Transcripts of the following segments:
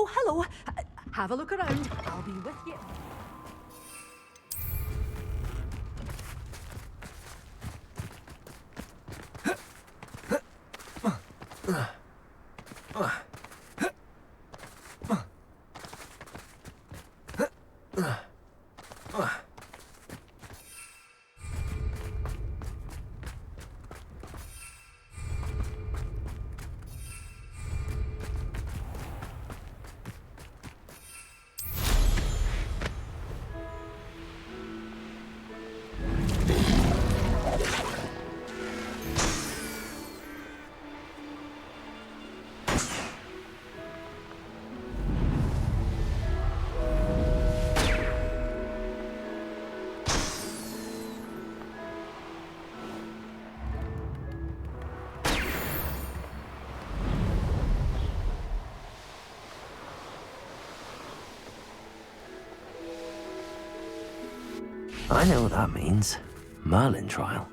hello. Have a look around. I'll be with you. I know what that means. Merlin trial.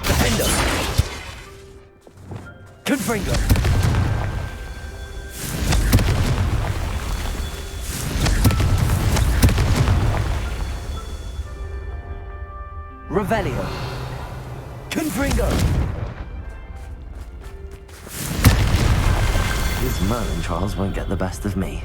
Defender! Confringo! Revelio! Confringo! These Merlin trials won't get the best of me.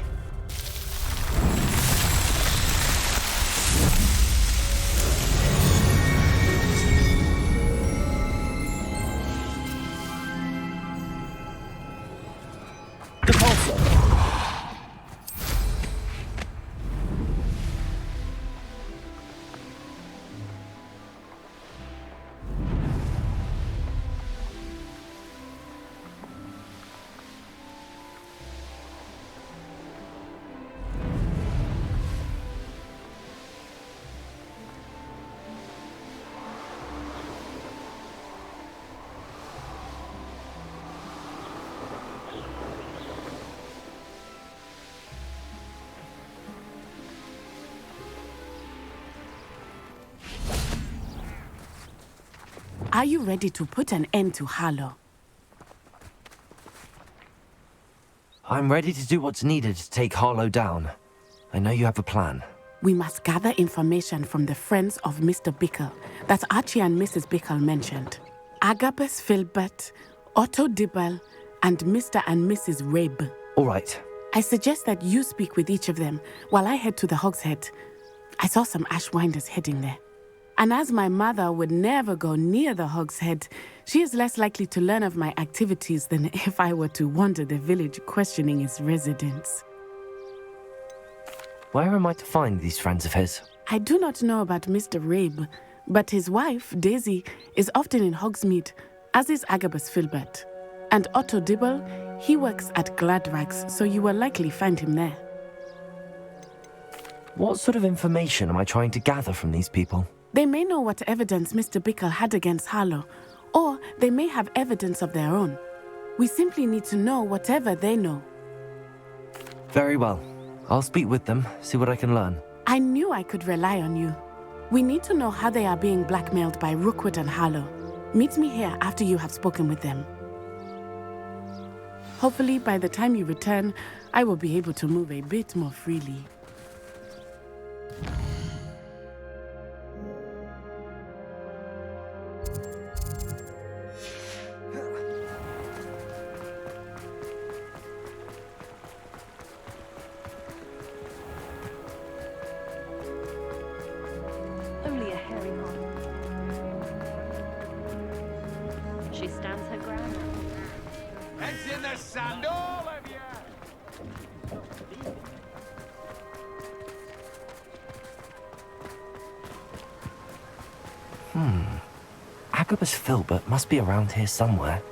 Are you ready to put an end to Harlow? I'm ready to do what's needed to take Harlow down. I know you have a plan. We must gather information from the friends of Mr. Bickle that Archie and Mrs. Bickle mentioned. Agabus Filbert, Otto Dibble, and Mr. and Mrs. Rabe. All right. I suggest that you speak with each of them while I head to the Hogshead. I saw some Ashwinders heading there. And as my mother would never go near the Hogshead, she is less likely to learn of my activities than if I were to wander the village questioning its residents. Where am I to find these friends of his? I do not know about Mr. Rabe, but his wife, Daisy, is often in Hogsmeade, as is Agabus Filbert. And Otto Dibble, he works at Gladrags, so you will likely find him there. What sort of information am I trying to gather from these people? They may know what evidence Mr. Bickle had against Harlow, or they may have evidence of their own. We simply need to know whatever they know. Very well. I'll speak with them, see what I can learn. I knew I could rely on you. We need to know how they are being blackmailed by Rookwood and Harlow. Meet me here after you have spoken with them. Hopefully, by the time you return, I will be able to move a bit more freely. Only a hairy model. She stands her ground. Heads in the sand, all of you! Agabus Filbert must be around here somewhere.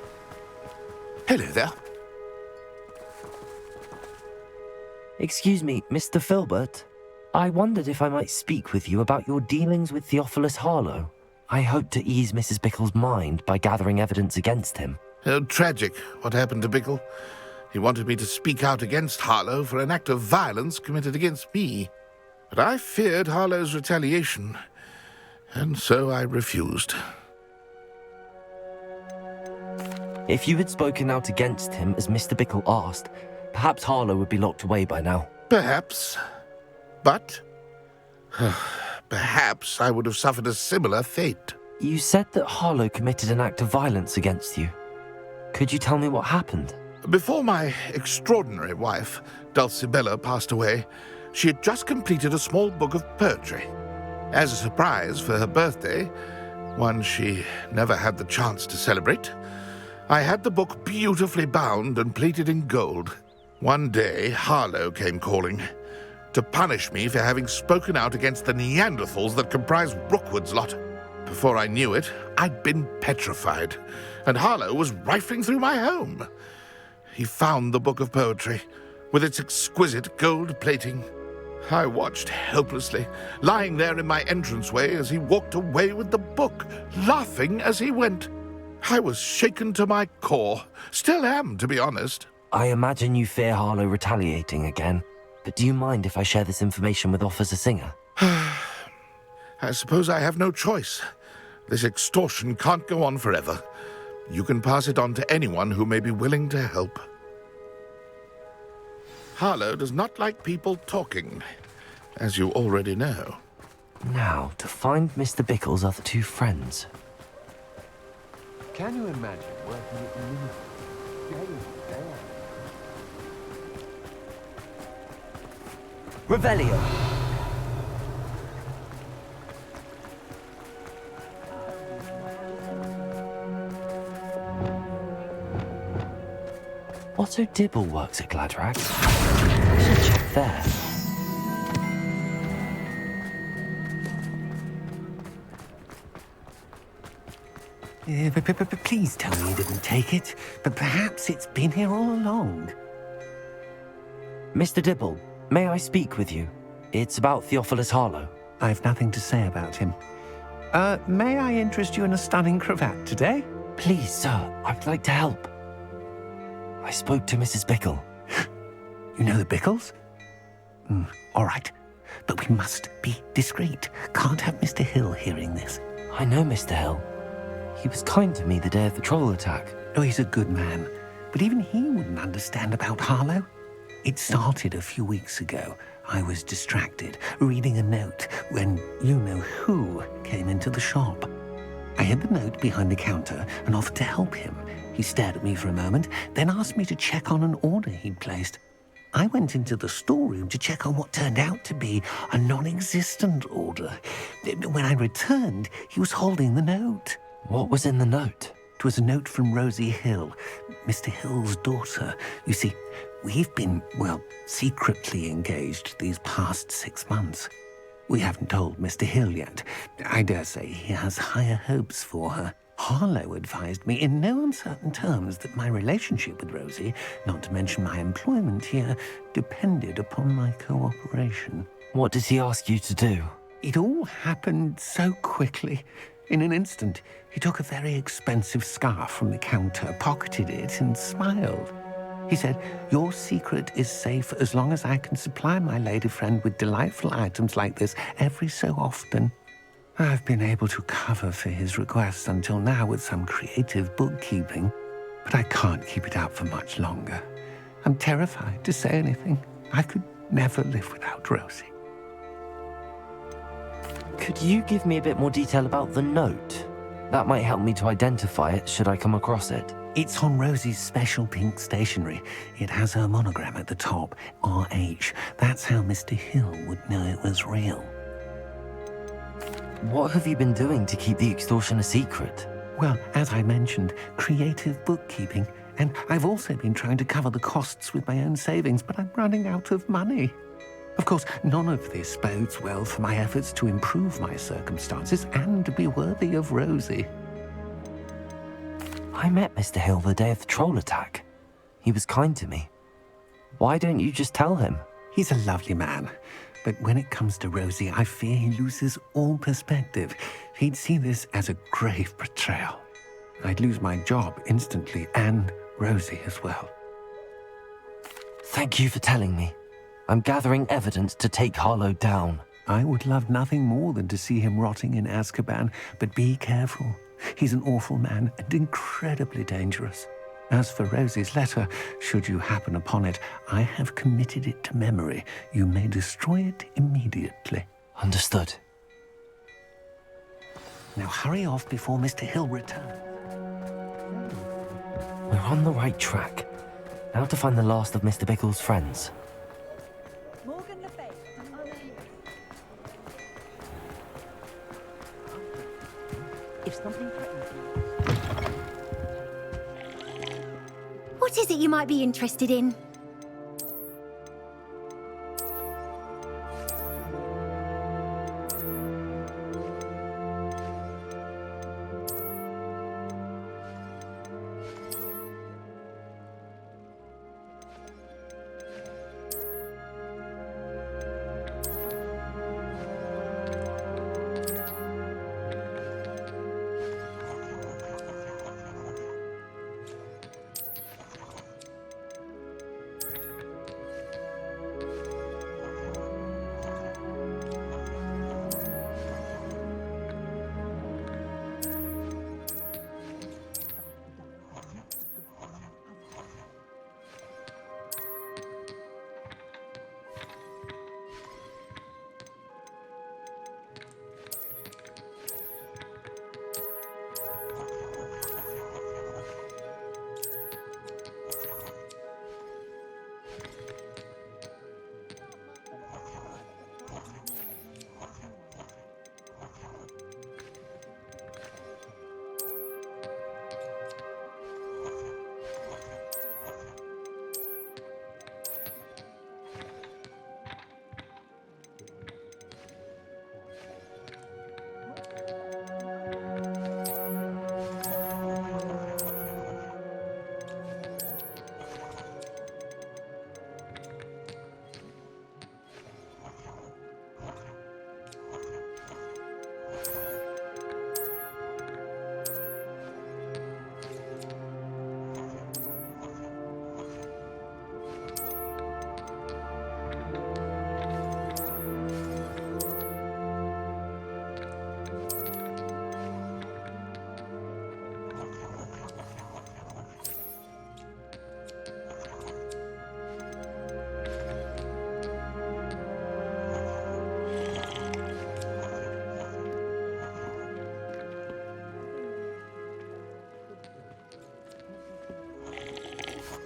Hello there. Excuse me, Mr. Filbert. I wondered if I might speak with you about your dealings with Theophilus Harlow. I hope to ease Mrs. Bickle's mind by gathering evidence against him. Oh, tragic what happened to Bickle. He wanted me to speak out against Harlow for an act of violence committed against me. But I feared Harlow's retaliation, and so I refused. If you had spoken out against him as Mr. Bickle asked, perhaps Harlow would be locked away by now. Perhaps. But perhaps I would have suffered a similar fate. You said that Harlow committed an act of violence against you. Could you tell me what happened? Before my extraordinary wife, Dulcibella, passed away, she had just completed a small book of poetry. As a surprise for her birthday, one she never had the chance to celebrate, I had the book beautifully bound and plated in gold. One day, Harlow came calling to punish me for having spoken out against the Neanderthals that comprise Rookwood's lot. Before I knew it, I'd been petrified, and Harlow was rifling through my home. He found the book of poetry, with its exquisite gold plating. I watched helplessly, lying there in my entranceway as he walked away with the book, laughing as he went. I was shaken to my core. Still am, to be honest. I imagine you fear Harlow retaliating again, but do you mind if I share this information with Officer Singer? I suppose I have no choice. This extortion can't go on forever. You can pass it on to anyone who may be willing to help. Harlow does not like people talking, as you already know. Now, to find Mr. Bickle's other two friends. Can you imagine working at Revelio! Otto Dibble works at Gladrax. I should check there. Please tell me you didn't take it, but perhaps it's been here all along. Mr. Dibble, may I speak with you? It's about Theophilus Harlow. I've nothing to say about him. May I interest you in a stunning cravat today? Please, sir, I'd like to help. I spoke to Mrs. Bickle. You know the Bickles? All right, but we must be discreet. Can't have Mr. Hill hearing this. I know Mr. Hill. He was kind to me the day of the troll attack. Oh, he's a good man, but even he wouldn't understand about Harlow. It started a few weeks ago. I was distracted, reading a note, when you-know-who came into the shop. I hid the note behind the counter and offered to help him. He stared at me for a moment, then asked me to check on an order he'd placed. I went into the storeroom to check on what turned out to be a non-existent order. When I returned, he was holding the note. What was in the note? It was a note from Rosie Hill, Mr. Hill's daughter. You see, we've been, secretly engaged these past 6 months. We haven't told Mr. Hill yet. I dare say he has higher hopes for her. Harlow advised me in no uncertain terms that my relationship with Rosie, not to mention my employment here, depended upon my cooperation. What did he ask you to do? It all happened so quickly. In an instant, he took a very expensive scarf from the counter, pocketed it, and smiled. He said, "Your secret is safe as long as I can supply my lady friend with delightful items like this every so often." I've been able to cover for his requests until now with some creative bookkeeping, but I can't keep it up for much longer. I'm terrified to say anything. I could never live without Rosie. Could you give me a bit more detail about the note? That might help me to identify it should I come across it. It's on Rosie's special pink stationery. It has her monogram at the top, RH. That's how Mr. Hill would know it was real. What have you been doing to keep the extortion a secret? Well, as I mentioned, creative bookkeeping. And I've also been trying to cover the costs with my own savings, but I'm running out of money. Of course, none of this bodes well for my efforts to improve my circumstances and to be worthy of Rosie. I met Mr. Hill the day of the troll attack. He was kind to me. Why don't you just tell him? He's a lovely man. But when it comes to Rosie, I fear he loses all perspective. He'd see this as a grave betrayal. I'd lose my job instantly, and Rosie as well. Thank you for telling me. I'm gathering evidence to take Harlow down. I would love nothing more than to see him rotting in Azkaban, but be careful. He's an awful man and incredibly dangerous. As for Rosie's letter, should you happen upon it, I have committed it to memory. You may destroy it immediately. Understood. Now hurry off before Mr. Hill returns. We're on the right track. Now to find the last of Mr. Bickle's friends. If something threatens you. What is it you might be interested in?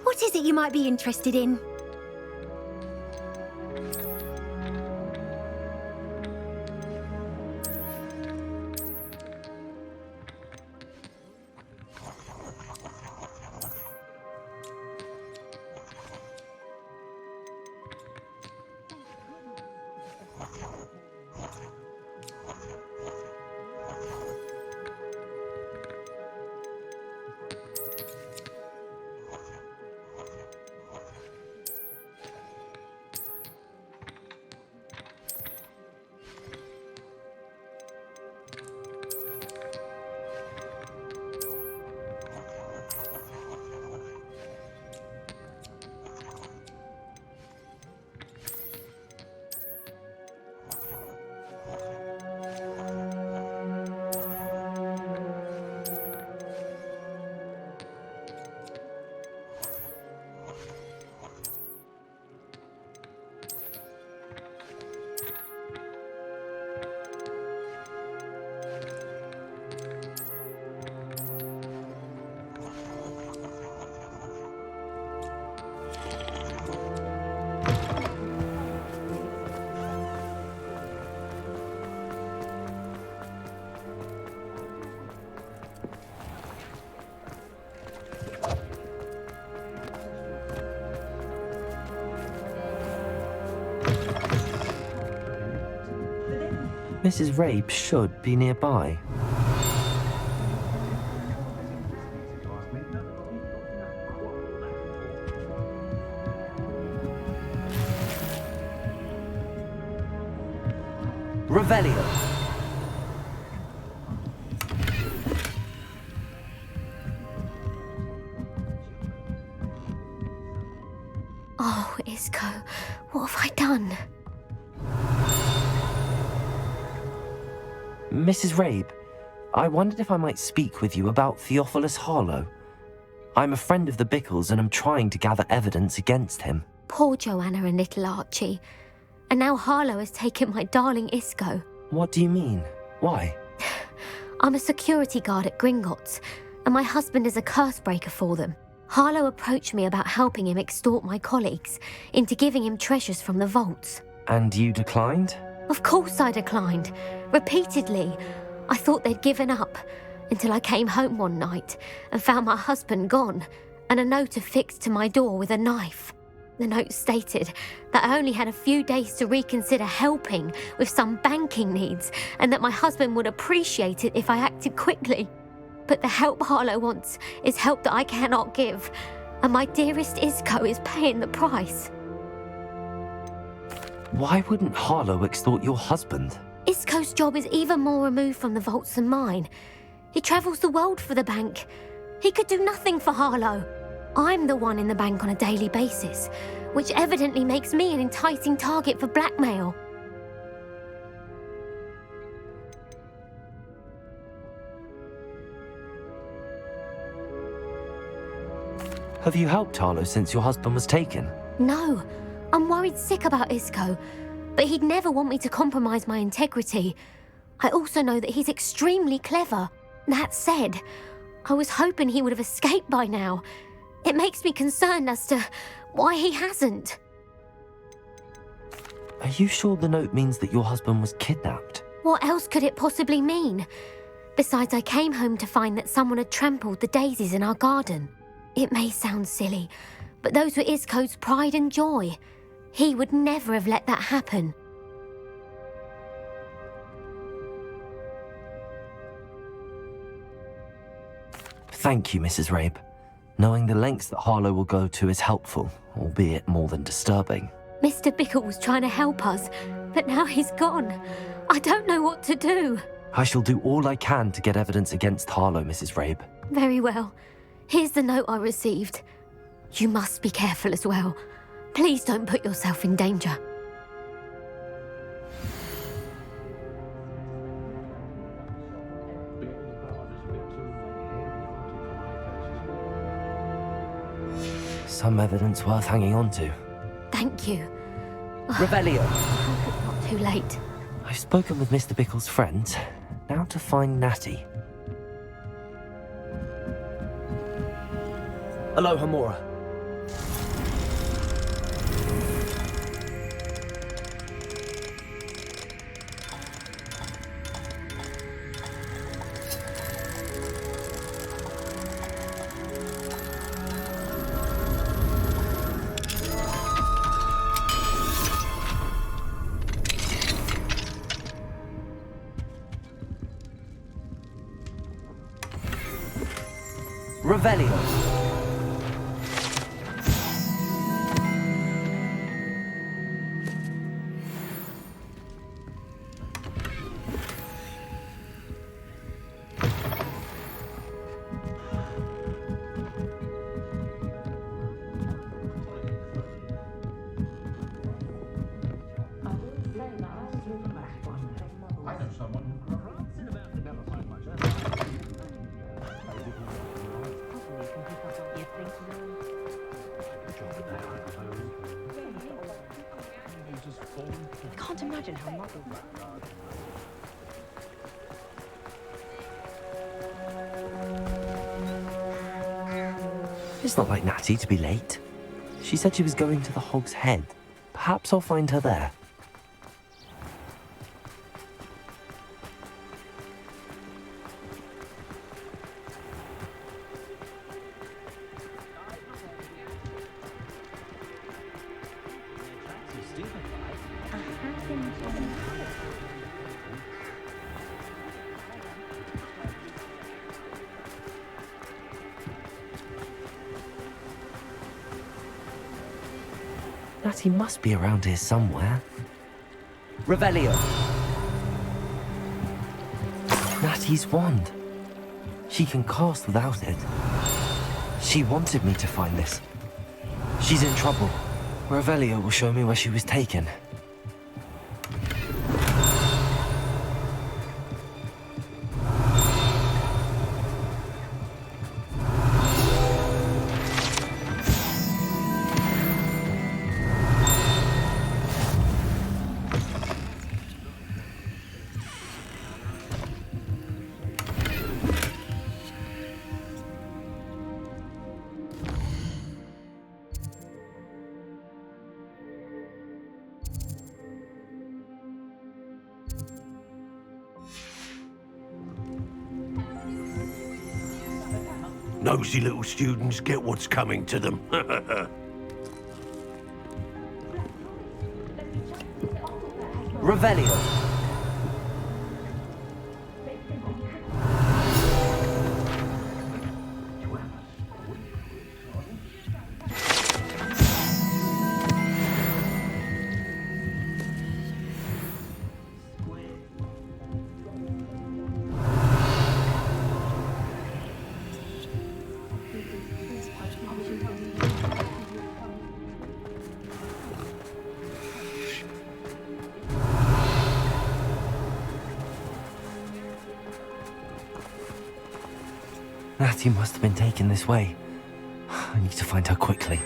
What is it you might be interested in? Mrs. Rabe should be nearby. Revelio. Oh, Isco, what have I done? Mrs. Rabe, I wondered if I might speak with you about Theophilus Harlow. I'm a friend of the Bickles and I'm trying to gather evidence against him. Poor Joanna and little Archie. And now Harlow has taken my darling Isco. What do you mean? Why? I'm a security guard at Gringotts, and my husband is a curse breaker for them. Harlow approached me about helping him extort my colleagues into giving him treasures from the vaults. And you declined? Of course I declined. Repeatedly. I thought they'd given up, until I came home one night and found my husband gone, and a note affixed to my door with a knife. The note stated that I only had a few days to reconsider helping with some banking needs, and that my husband would appreciate it if I acted quickly. But the help Harlow wants is help that I cannot give, and my dearest Isco is paying the price. Why wouldn't Harlow extort your husband? Isco's job is even more removed from the vaults than mine. He travels the world for the bank. He could do nothing for Harlow. I'm the one in the bank on a daily basis, which evidently makes me an enticing target for blackmail. Have you helped Harlow since your husband was taken? No, I'm worried sick about Isco, but he'd never want me to compromise my integrity. I also know that he's extremely clever. That said, I was hoping he would have escaped by now. It makes me concerned as to why he hasn't. Are you sure the note means that your husband was kidnapped? What else could it possibly mean? Besides, I came home to find that someone had trampled the daisies in our garden. It may sound silly, but those were Isco's pride and joy. He would never have let that happen. Thank you, Mrs. Rabe. Knowing the lengths that Harlow will go to is helpful, albeit more than disturbing. Mr. Bickle was trying to help us, but now he's gone. I don't know what to do. I shall do all I can to get evidence against Harlow, Mrs. Rabe. Very well. Here's the note I received. You must be careful as well. Please don't put yourself in danger. Some evidence worth hanging on to. Thank you. Revelio! Not too late. I've spoken with Mr. Bickle's friends. Now to find Natty. Hello, Hamura. Revelio! I can't imagine how Mother would. It's not like Natty to be late. She said she was going to the Hog's Head. Perhaps I'll find her there. Natty must be around here somewhere. Revelio! Natty's wand. She can cast without it. She wanted me to find this. She's in trouble. Revelio will show me where she was taken. Nosy little students get what's coming to them. Revelio. Natty must have been taken this way. I need to find her quickly.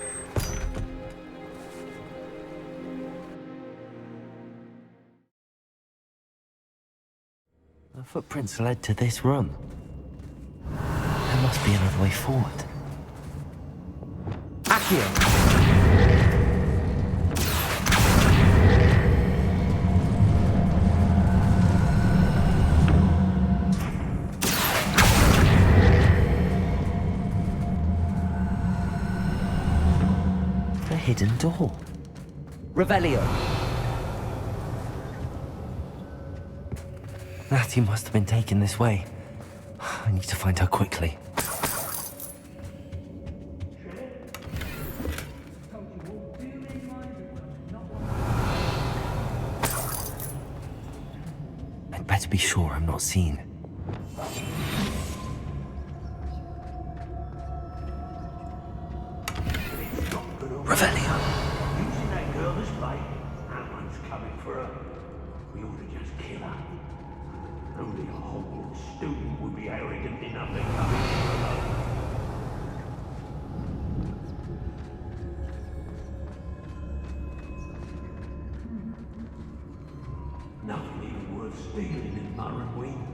The footprints led to this room. There must be another way forward. Accio! Hidden door. Revelio. Natty must have been taken this way. I need to find her quickly. I'd better be sure I'm not seen. Revelio. Using that girl this way, that one's coming for her. We ought to just kill her. Only a Hogwarts student would be arrogant enough to come in here alone. Nothing even worth stealing in Morrowind.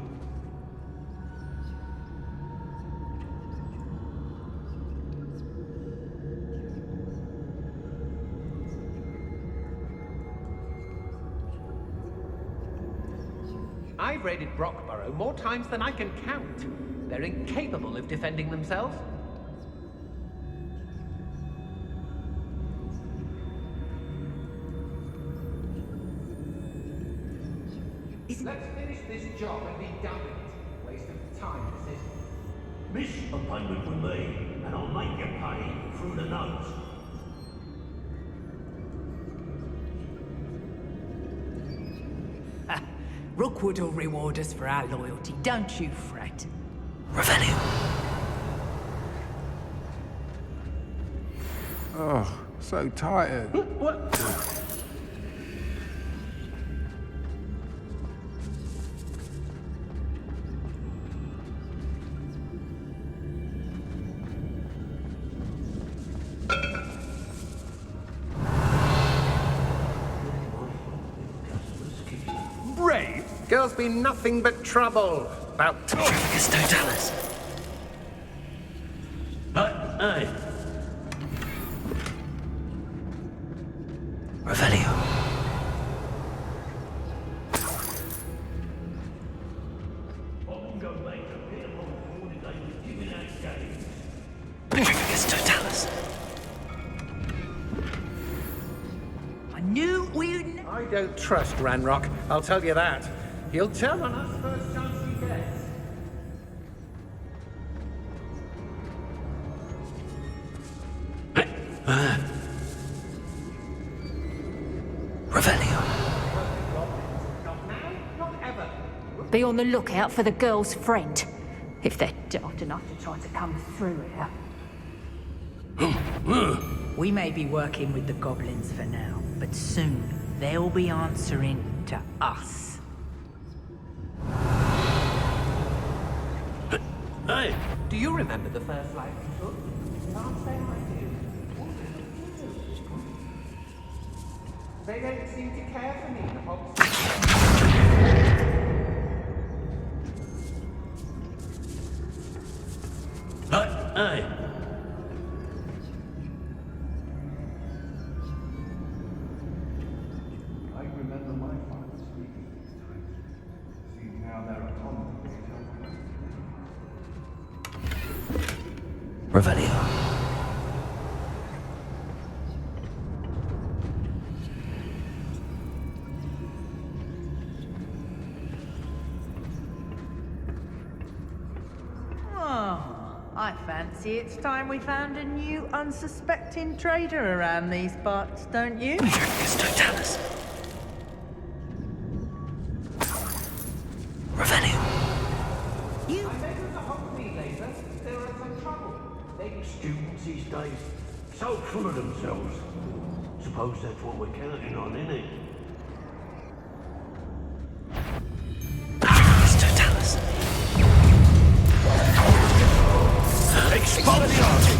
I've raided Brockborough more times than I can count. They're incapable of defending themselves. Let's finish this job and be done with it. Waste of time, this is. Miss a payment with me, and I'll make you pay through the nose. Rookwood will reward us for our loyalty, don't you fret. Revelio. Oh, so tired. What? Girls be nothing but trouble. About Trafficus Totalis. Hey, Revelio. Trafficus Totalis. I knew we'd... I don't trust Ranrock, I'll tell you that. He'll tell on us first chance he gets. Revelio. Not now, not ever. Be on the lookout for the girl's friend, if they're daft enough to try to come through here. We may be working with the goblins for now, but soon they'll be answering to us. hey! Do you remember the first life you took? Can't say I do. They don't seem to care for me, the Hobbs. Hey! I remember my father speaking these times. See how they're autonomous. Revelio. I fancy it's time we found a new unsuspecting trader around these parts, don't you? It's Totalis. Revelio. You... I made them to help me later. They were in some trouble. Maybe students these days, so full of themselves. Suppose that's what we're counting on, innit? It's Totalis. Expulsion!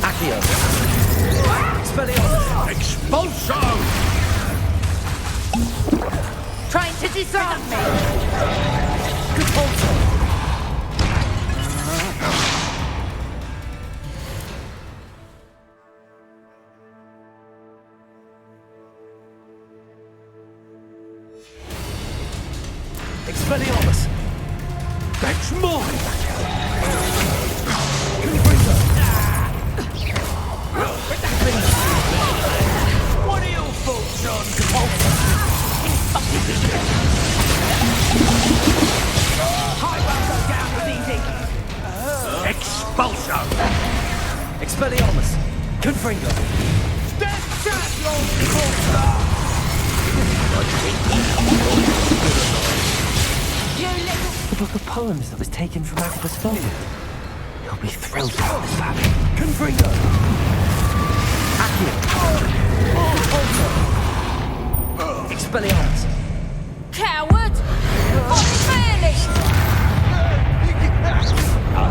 Accio. Expelliarmus. Expulsion! Trying to disarm me! Repulsor. Expelliarmus. That's mine! What are your thoughts on Compulsor? Expulsion! Expelliarmus. Confringo. The book of poems that was taken from Agabus folder. He'll be thrilled to have this back. Confringo. Accio. Expelliarmus. Coward! Unfairly!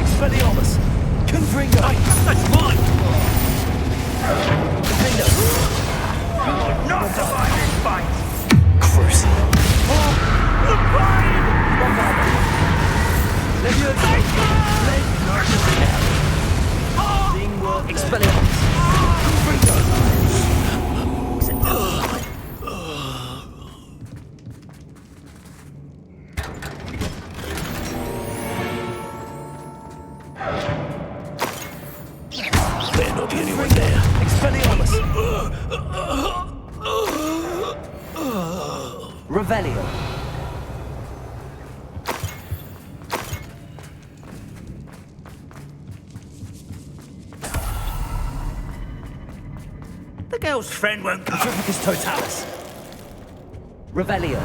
Expelliarmus. Confringo. That's mine! Confringo. Not survive this fight! Crucial. The pain! Expelliarmus. Better not be anyone there. Expelliarmus. Revelio. The girl's friend won't come. Petrificus Totalis. Revelio.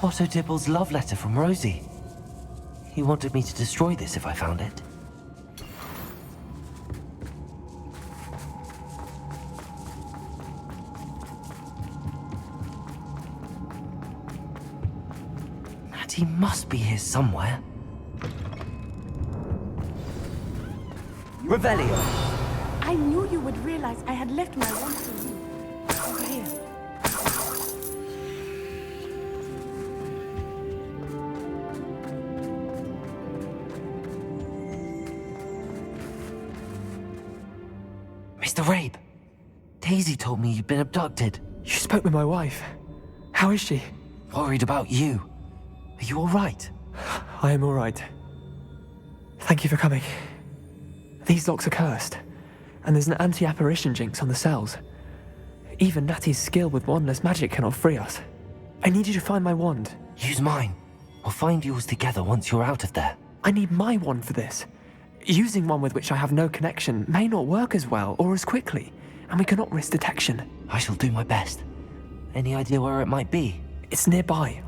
Otto Dibble's love letter from Rosie. He wanted me to destroy this if I found it. Natty must be here somewhere. Revelio! I knew you would realize I had left my wand for you. Over here. Mr. Rabe, Daisy told me you'd been abducted. You spoke with my wife. How is she? Worried about you. Are you all right? I am all right. Thank you for coming. These locks are cursed, and there's an anti-apparition jinx on the cells. Even Natty's skill with wandless magic cannot free us. I need you to find my wand. Use mine. We'll find yours together once you're out of there. I need my wand for this. Using one with which I have no connection may not work as well or as quickly, and we cannot risk detection. I shall do my best. Any idea where it might be? It's nearby.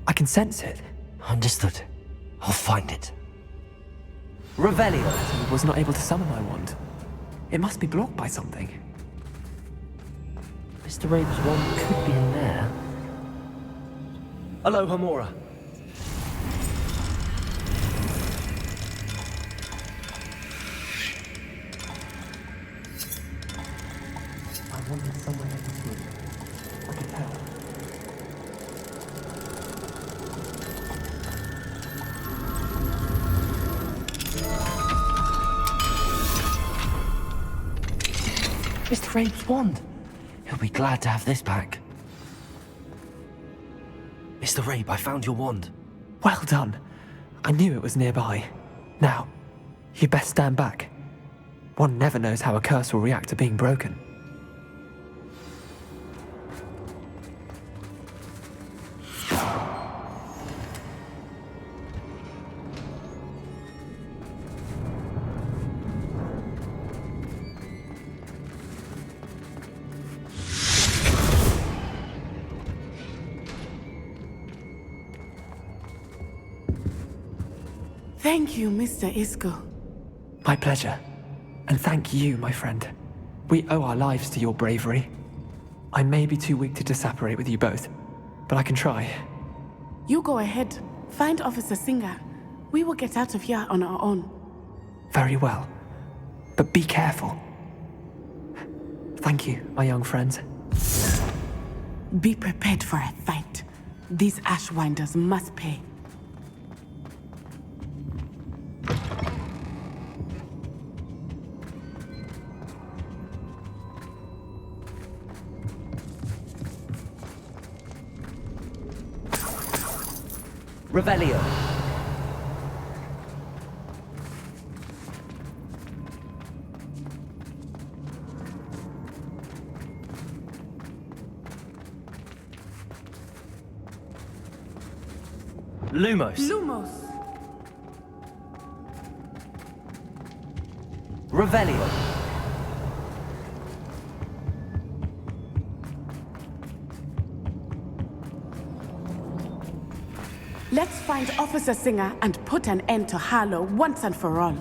I can sense it. Understood. I'll find it. Revelio! I was not able to summon my wand. It must be blocked by something. Mr. Rabe's wand could be in there. Aloha Mora. I wanted somewhere in this room. I could tell. Mr. Rabe's wand. He'll be glad to have this back. Mr. Rabe, I found your wand. Well done. I knew it was nearby. Now, you best stand back. One never knows how a curse will react to being broken. Thank you, Mr. Isco. My pleasure. And thank you, my friend. We owe our lives to your bravery. I may be too weak to disapparate with you both, but I can try. You go ahead. Find Officer Singer. We will get out of here on our own. Very well. But be careful. Thank you, my young friends. Be prepared for a fight. These Ashwinders must pay. Revelio. Lumos. Lumos. Revelio. Let's find Officer Singer and put an end to Harlow once and for all.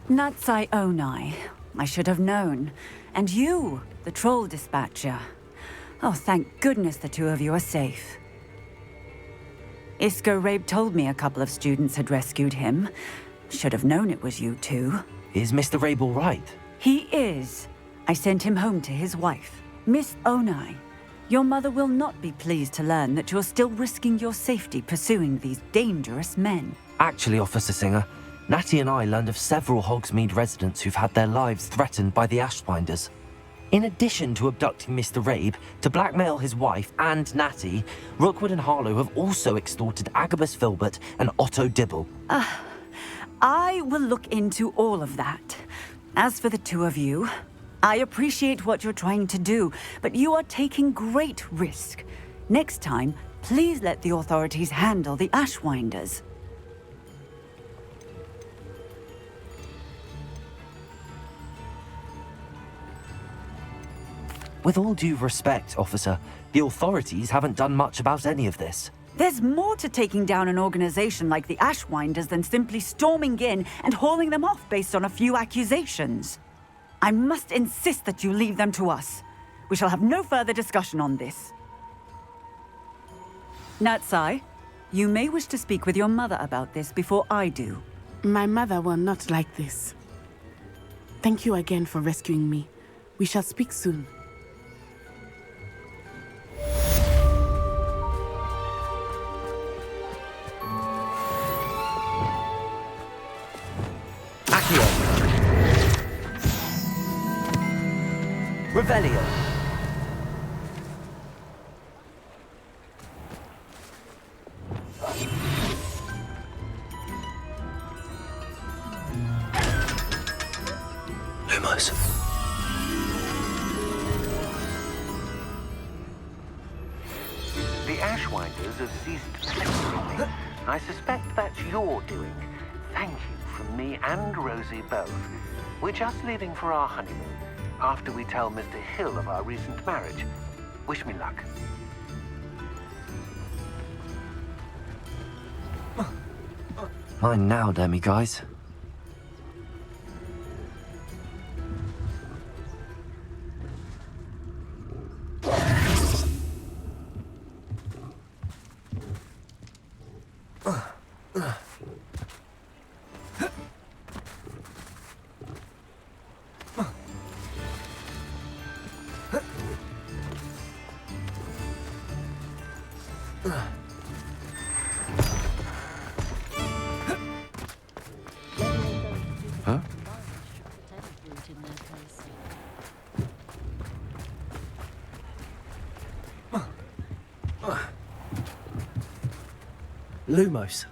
Natsai Onai. I should have known. And you, the troll dispatcher. Oh, thank goodness the two of you are safe. Isco Rabe told me a couple of students had rescued him. Should have known it was you two. Is Mr. Rabe all right? He is. I sent him home to his wife. Miss Onai, your mother will not be pleased to learn that you're still risking your safety pursuing these dangerous men. Actually, Officer Singer, Natty and I learned of several Hogsmeade residents who've had their lives threatened by the Ashwinders. In addition to abducting Mr. Rabe, to blackmail his wife and Natty, Rookwood and Harlow have also extorted Agabus Filbert and Otto Dibble. I will look into all of that. As for the two of you, I appreciate what you're trying to do, but you are taking great risk. Next time, please let the authorities handle the Ashwinders. With all due respect, officer, the authorities haven't done much about any of this. There's more to taking down an organization like the Ashwinders than simply storming in and hauling them off based on a few accusations. I must insist that you leave them to us. We shall have no further discussion on this. Natsai, you may wish to speak with your mother about this before I do. My mother will not like this. Thank you again for rescuing me. We shall speak soon. Revelio. Lumos. The Ashwinders have ceased pestering me. I suspect that's your doing. Thank you from me and Rosie both. We're just leaving for our honeymoon after we tell Mr. Hill of our recent marriage. Wish me luck. Mine now, guys. Lumos.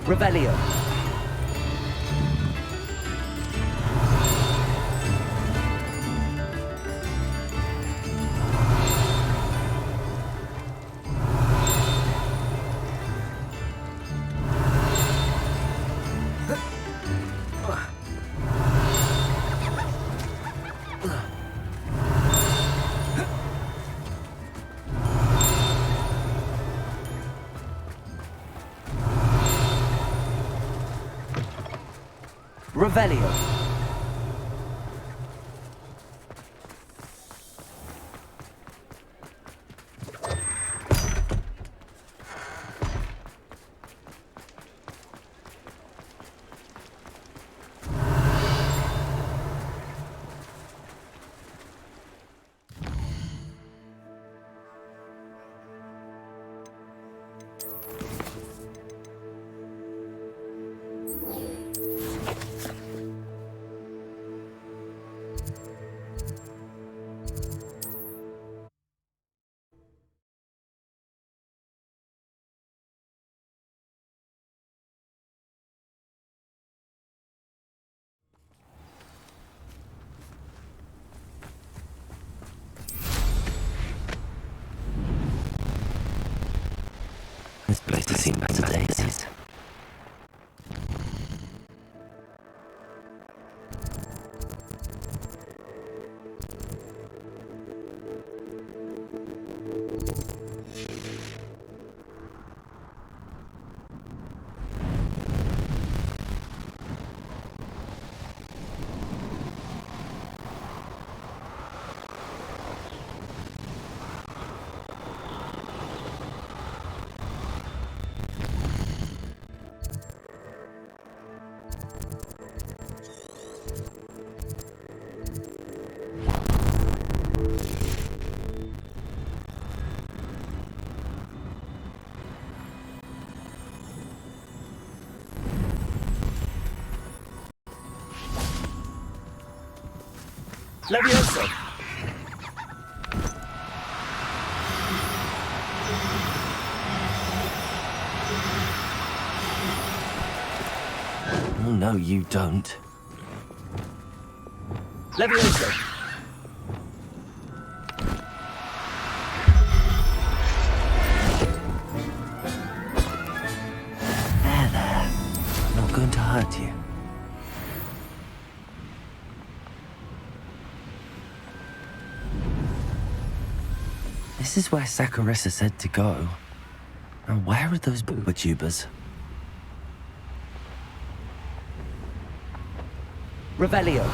Revelio. Revelio. This place has seen better days. Levioso! Oh, no, you don't. Levioso! There. Not going to hurt you. This is where Saccharissa said to go. Now, where are those booba tubers? Revelio.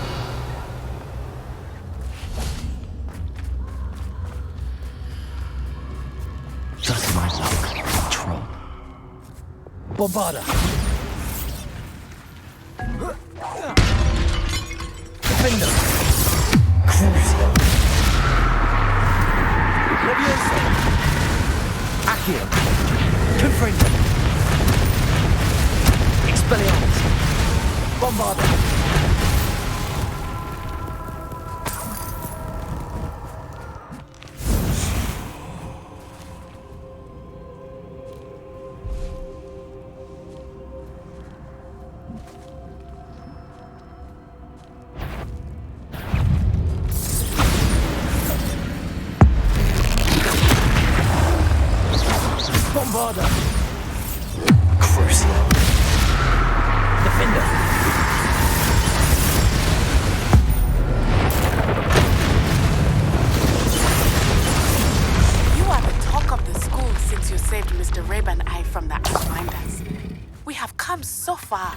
Just my luck, troll. Bombarda. Defender. Crucio. Levioso. Accio. Confringo. Expelliarmus. Bombarda. Bombarda. Crucio. Defender. You are the talk of the school since you saved Mr. Reb and I from the Ashwinders. We have come so far.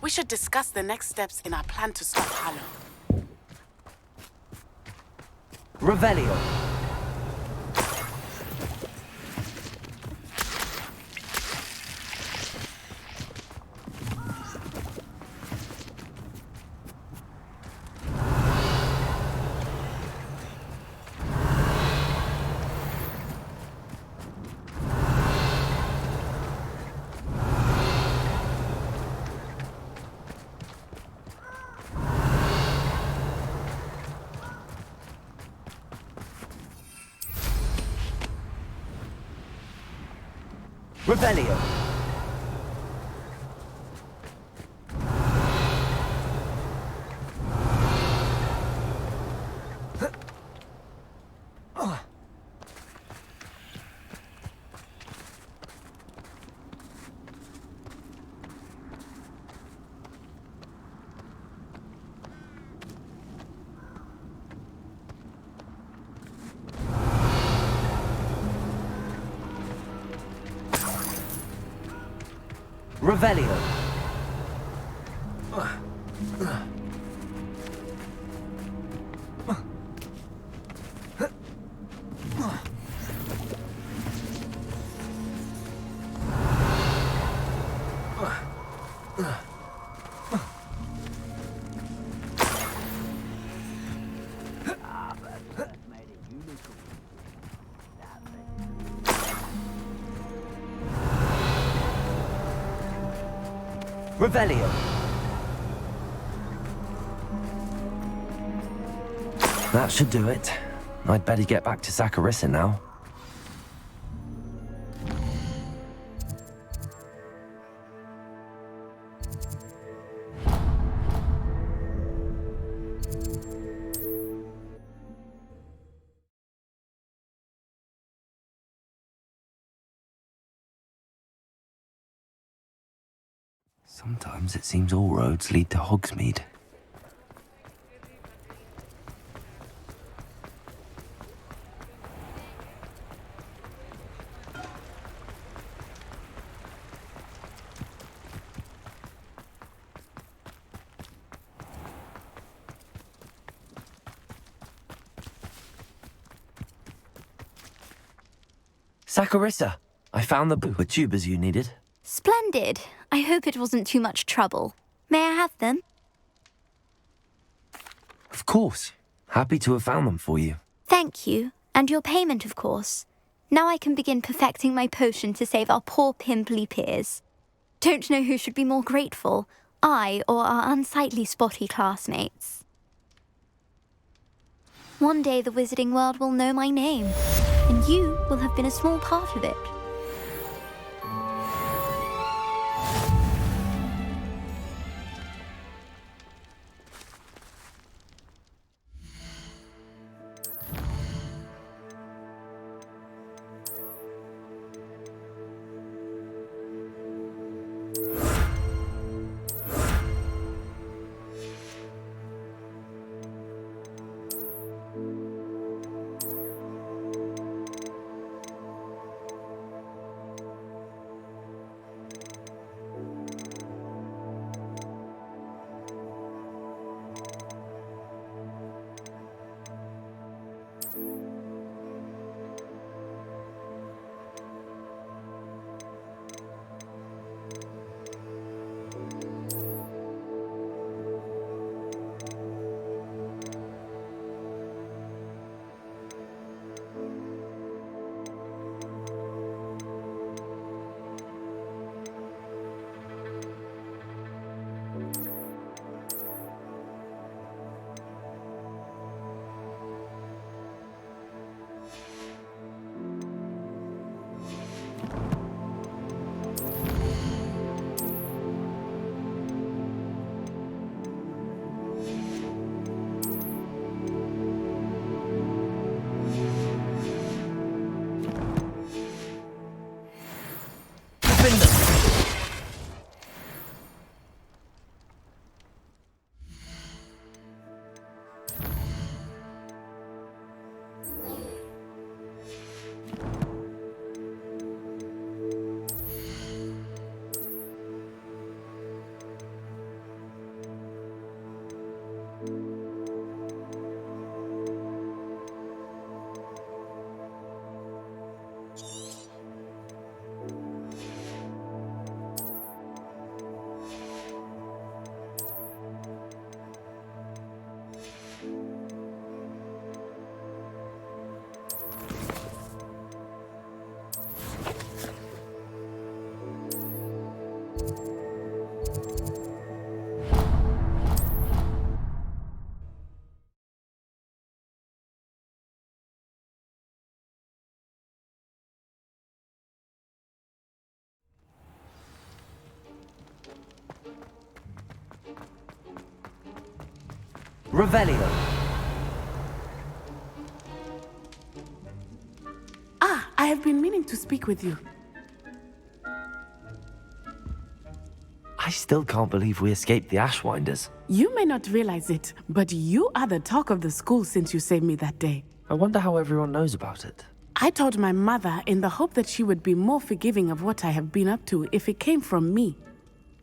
We should discuss the next steps in our plan to stop Harlow. Revelio. Revelio. Revelio. Revelio. That should do it. I'd better get back to Saccharissa now. Sometimes it seems all roads lead to Hogsmeade. Saccharissa, I found the booba tubers you needed. Splendid. I hope it wasn't too much trouble. May I have them? Of course. Happy to have found them for you. Thank you. And your payment, of course. Now I can begin perfecting my potion to save our poor pimply peers. Don't know who should be more grateful, I or our unsightly spotty classmates. One day the wizarding world will know my name, and you will have been a small part of it. Revelio. Ah, I have been meaning to speak with you. I still can't believe we escaped the Ashwinders. You may not realize it, but you are the talk of the school since you saved me that day. I wonder how everyone knows about it. I told my mother in the hope that she would be more forgiving of what I have been up to if it came from me.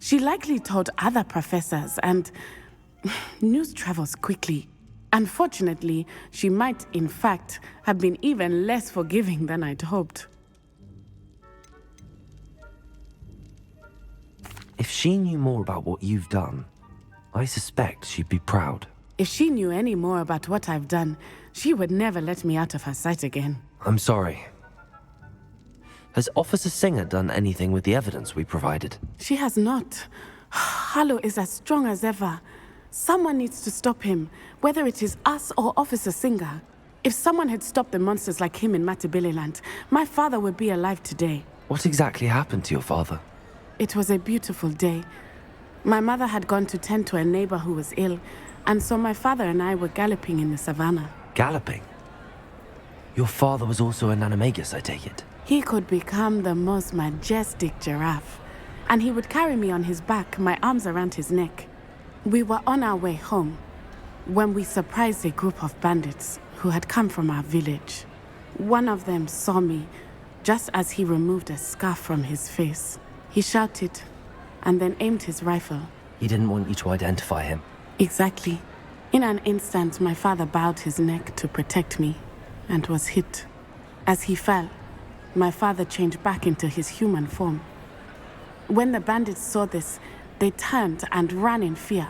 She likely told other professors, and news travels quickly. Unfortunately, she might, in fact, have been even less forgiving than I'd hoped. If she knew more about what you've done, I suspect she'd be proud. If she knew any more about what I've done, she would never let me out of her sight again. I'm sorry. Has Officer Singer done anything with the evidence we provided? She has not. Harlow is as strong as ever. Someone needs to stop him, whether it is us or Officer Singer. If someone had stopped the monsters like him in Matabeleland, my father would be alive today. What exactly happened to your father? It was a beautiful day. My mother had gone to tend to a neighbor who was ill, and so my father and I were galloping in the savannah. Galloping? Your father was also an animagus, I take it? He could become the most majestic giraffe, and he would carry me on his back, my arms around his neck. We were on our way home when we surprised a group of bandits who had come from our village. One of them saw me just as he removed a scarf from his face. He shouted and then aimed his rifle. He didn't want you to identify him. Exactly. In an instant, my father bowed his neck to protect me and was hit. As he fell, my father changed back into his human form. When the bandits saw this, they turned and ran in fear.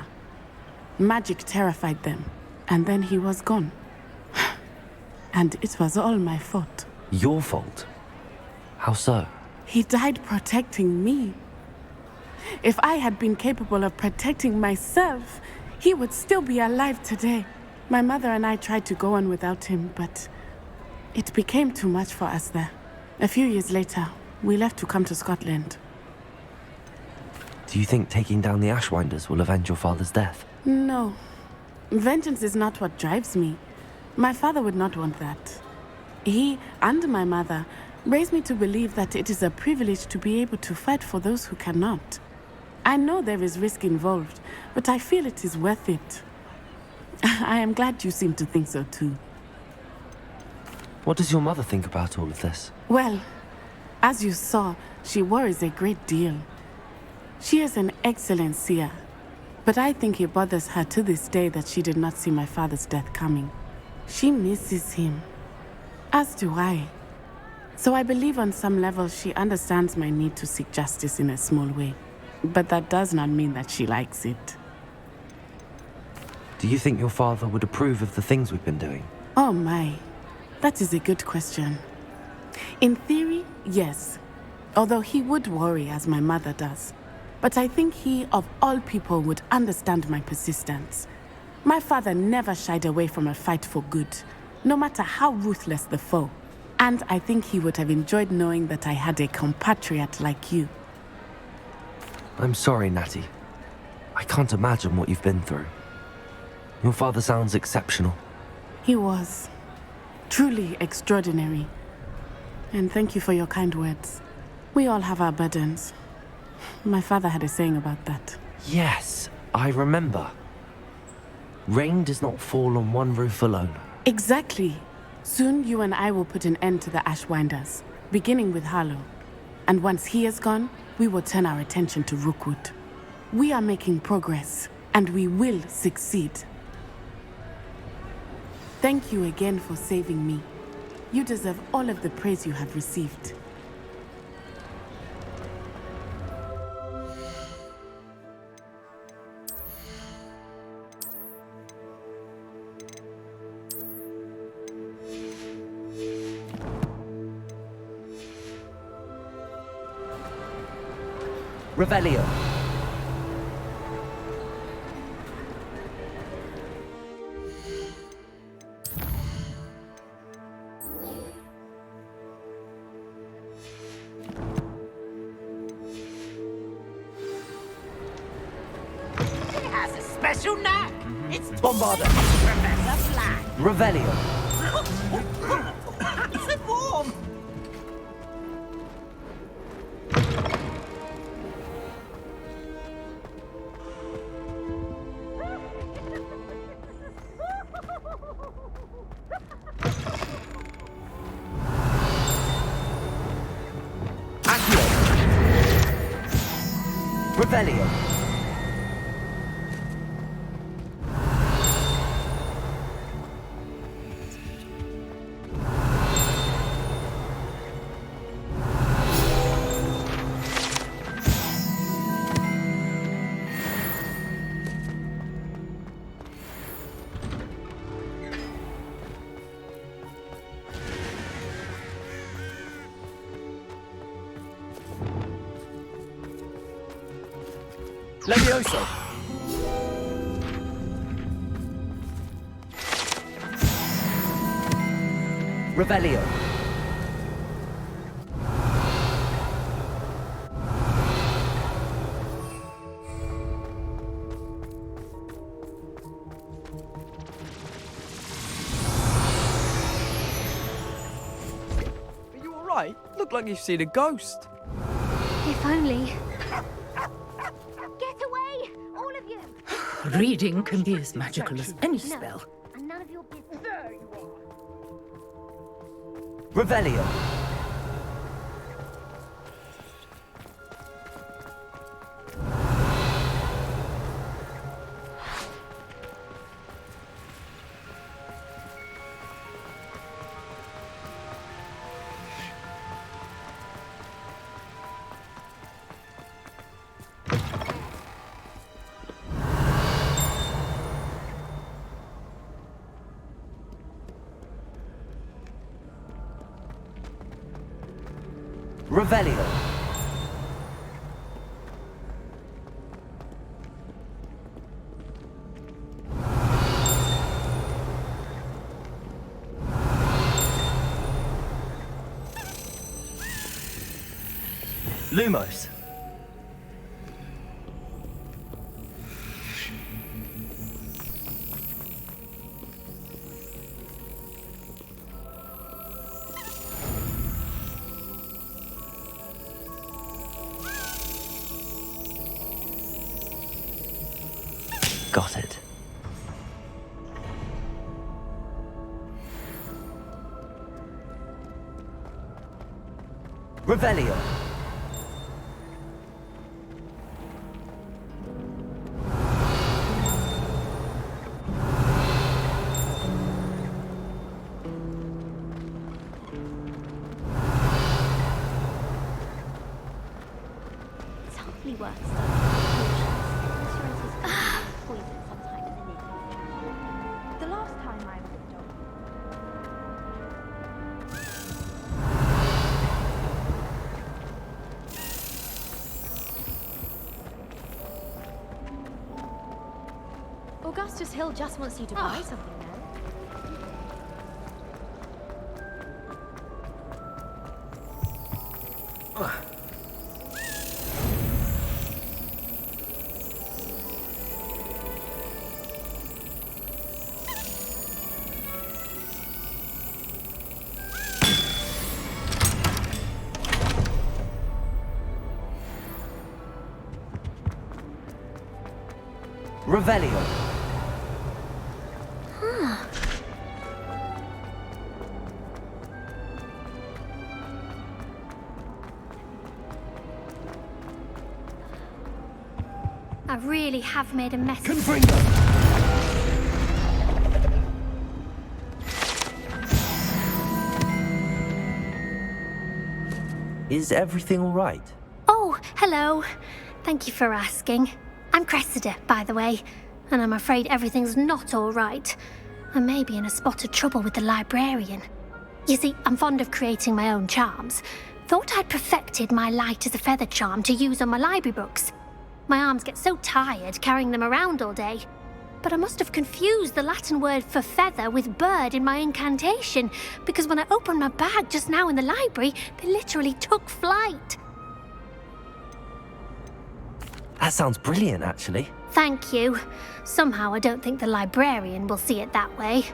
Magic terrified them, and then he was gone. And it was all my fault. Your fault? How so? He died protecting me. If I had been capable of protecting myself, he would still be alive today. My mother and I tried to go on without him, but it became too much for us there. A few years later, we left to come to Scotland. Do you think taking down the Ashwinders will avenge your father's death? No. Vengeance is not what drives me. My father would not want that. He and my mother raised me to believe that it is a privilege to be able to fight for those who cannot. I know there is risk involved, but I feel it is worth it. I am glad you seem to think so too. What does your mother think about all of this? Well, as you saw, she worries a great deal. She is an excellent seer, but I think it bothers her to this day that she did not see my father's death coming. She misses him, as do I. So I believe on some level she understands my need to seek justice in a small way. But that does not mean that she likes it. Do you think your father would approve of the things we've been doing? Oh my, that is a good question. In theory, yes. Although he would worry as my mother does. But I think he, of all people, would understand my persistence. My father never shied away from a fight for good, no matter how ruthless the foe. And I think he would have enjoyed knowing that I had a compatriot like you. I'm sorry, Natty. I can't imagine what you've been through. Your father sounds exceptional. He was. Truly extraordinary. And thank you for your kind words. We all have our burdens. My father had a saying about that. Yes, I remember. Rain does not fall on one roof alone. Exactly. Soon you and I will put an end to the Ashwinders, beginning with Harlow. And once he is gone, we will turn our attention to Rookwood. We are making progress, and we will succeed. Thank you again for saving me. You deserve all of the praise you have received. Revelio. He has a special knack. It's Bombarder. Professor Black. Revelio. Nice and warm. Revelio. Levioso. Revelio. Are you alright? Look like you've seen a ghost. If only. Get away, all of you! Reading can be as magical as any spell. And none of your business. There you are. Revelio. Revelio. Lumos. Got it. Revelio. It's hardly worth studying. Insurance is going to be poison sometime in the near future. The last time I was a dog. Augustus Hill just wants you to buy something now. Revelio. I really have made a mess. Confringo. Is everything all right? Oh, hello. Thank you for asking. I'm Cressida, by the way, and I'm afraid everything's not all right. I may be in a spot of trouble with the librarian. You see, I'm fond of creating my own charms. Thought I'd perfected my light as a feather charm to use on my library books. My arms get so tired carrying them around all day. But I must have confused the Latin word for feather with bird in my incantation, because when I opened my bag just now in the library, they literally took flight. That sounds brilliant, actually. Thank you. Somehow I don't think the librarian will see it that way.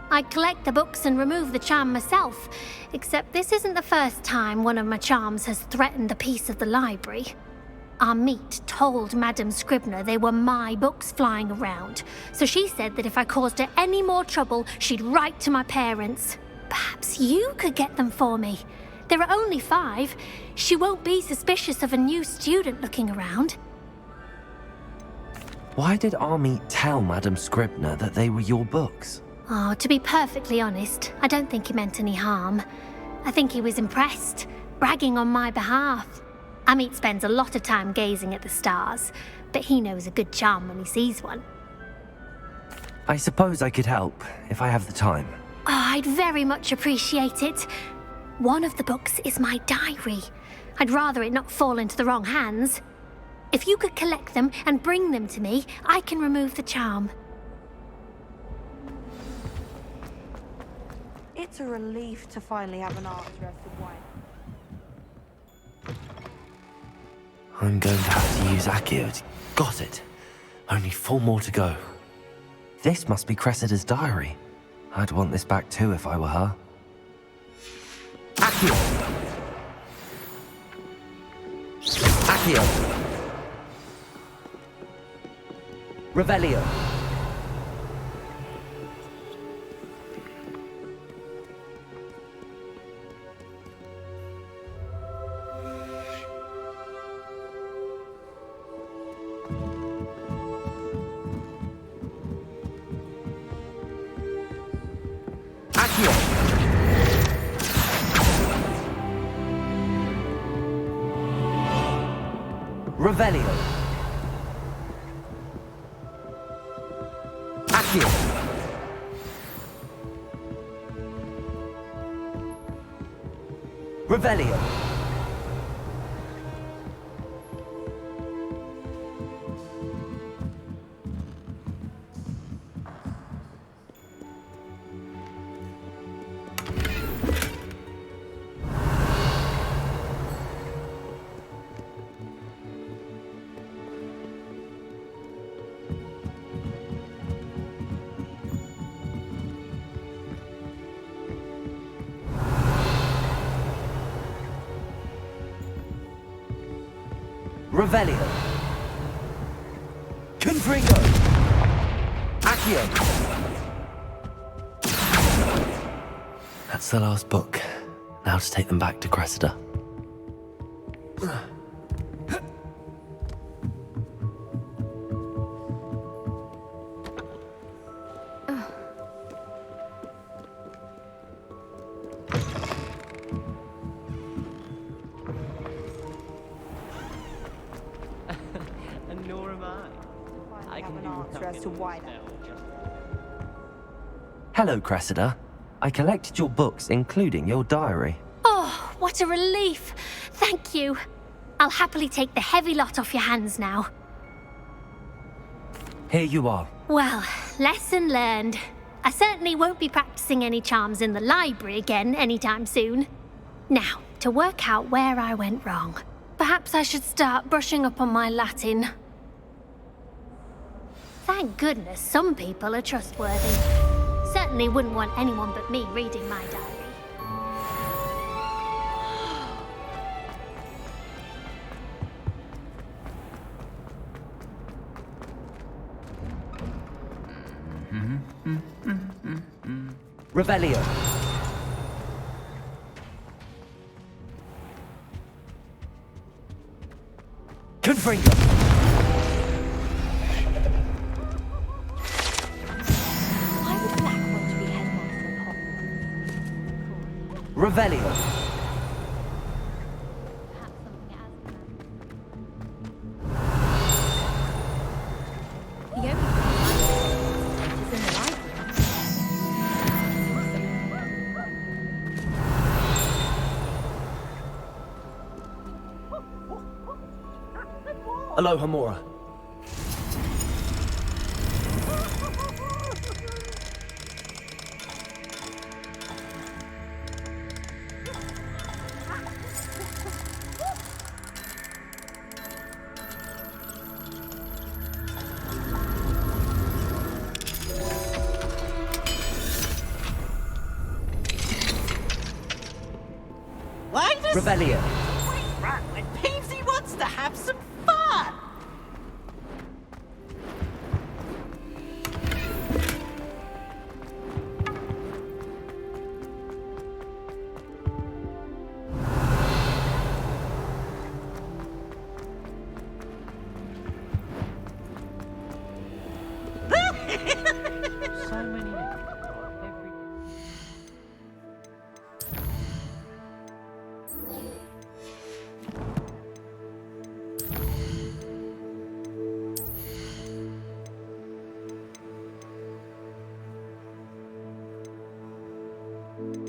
I collect the books and remove the charm myself, except this isn't the first time one of my charms has threatened the peace of the library. Our meet told Madame Scribner they were my books flying around, so she said that if I caused her any more trouble, she'd write to my parents. Perhaps you could get them for me. There are only 5. She won't be suspicious of a new student looking around. Why did Army tell Madame Scribner that they were your books? Oh, to be perfectly honest, I don't think he meant any harm. I think he was impressed, bragging on my behalf. Amit spends a lot of time gazing at the stars, but he knows a good charm when he sees one. I suppose I could help, if I have the time. Oh, I'd very much appreciate it. One of the books is my diary. I'd rather it not fall into the wrong hands. If you could collect them and bring them to me, I can remove the charm. It's a relief to finally have an arms-rested wife. I'm going to have to use Accio. Got it. Only 4 more to go. This must be Cressida's diary. I'd want this back too if I were her. Accio! Accio! Revelio! Revelio. Accio. Revelio. Revelio. Confringo. Accio. That's the last book. Now to take them back to Cressida. And nor am I. I can do answer as to why that. Hello, Cressida. I collected your books, including your diary. Oh, what a relief. Thank you. I'll happily take the heavy lot off your hands now. Here you are. Well, lesson learned. I certainly won't be practicing any charms in the library again anytime soon. Now, to work out where I went wrong. Perhaps I should start brushing up on my Latin. Thank goodness some people are trustworthy. Certainly wouldn't want anyone but me reading my diary. Revelio. Confringo. Why would Black want to be headmaster of Hogwarts? Revelio. The only thing I know is in the library. Aloha Mora. Why does Revelio. run when Peavesy wants to have some fun? So many every Thank you.